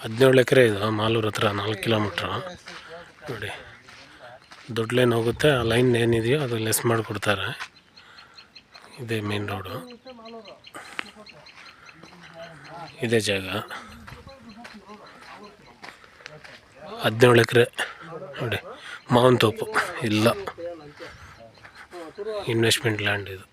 17 ಎಕರೆ ಇದು ಮಾಲೂರು ಹತ್ರ 4 ಕಿಲೋಮೀಟ್ರು ನೋಡಿ. ದೊಡ್ಡ ಲೈನ್ ಹೋಗುತ್ತೆ, ಆ ಲೈನ್ ಏನಿದೆಯೋ ಅದು ಲೆಸ್ ಮಾಡಿಕೊಡ್ತಾರೆ. ಇದೇ ಮೇನ್ ರೋಡು, ಇದೇ ಜಾಗ. 17 ಎಕರೆ ನೋಡಿ, ಮಾವಿನ ತೋಪು ಇಲ್ಲ, ಇನ್ವೆಸ್ಟ್ಮೆಂಟ್ ಲ್ಯಾಂಡ್ ಇದು.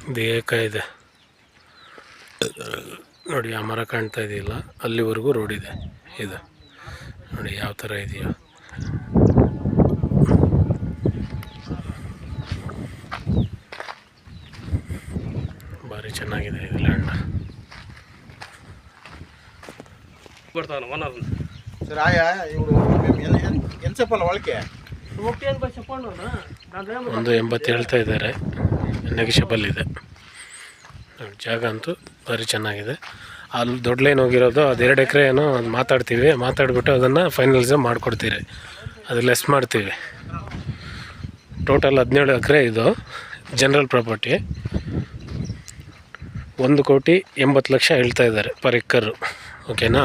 ಇದು ಏಕ ಇದೆ ನೋಡಿ, ಆ ಮರ ಕಾಣ್ತಾ ಇದೆಯಲ್ಲ, ಅಲ್ಲಿವರೆಗೂ ರೋಡ್ ಇದೆ. ಇದು ನೋಡಿ ಯಾವ ಥರ ಇದೆಯೋ. ಭಾರಿ ಚೆನ್ನಾಗಿದೆ ಇದು ಲ್ಯಾಂಡ್. ಒಂದು 80 ಹೇಳ್ತಾ ಇದ್ದಾರೆ, ನೆಗೆಷಬಲ್ ಇದೆ. ಜಾಗ ಅಂತೂ ಭಾರಿ ಚೆನ್ನಾಗಿದೆ. ಅಲ್ಲಿ ದೊಡ್ಡ ಲೈನ್ ಹೋಗಿರೋದು ಅದು 2 ಎಕರೆ ಏನೋ ಮಾತಾಡ್ತೀವಿ, ಮಾತಾಡ್ಬಿಟ್ಟು ಅದನ್ನು ಫೈನಲಿಸಮ್ ಮಾಡಿಕೊಡ್ತೀರಿ, ಅದು ಲೆಸ್ ಮಾಡ್ತೀವಿ. ಟೋಟಲ್ 17 ಎಕರೆ ಇದು ಜನರಲ್ ಪ್ರಾಪರ್ಟಿ. 1,80,00,000 ಹೇಳ್ತಾ ಇದ್ದಾರೆ ಪರ್ ಎಕ್ಕರು. ಓಕೆನಾ?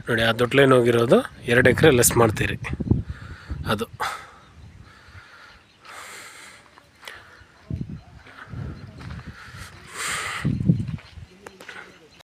ನೋಡಿ, ಆ ದೊಡ್ಡ ಲೈನ್ ಹೋಗಿರೋದು 2 ಎಕರೆ ಲೆಸ್ ಮಾಡ್ತೀರಿ ಅದು.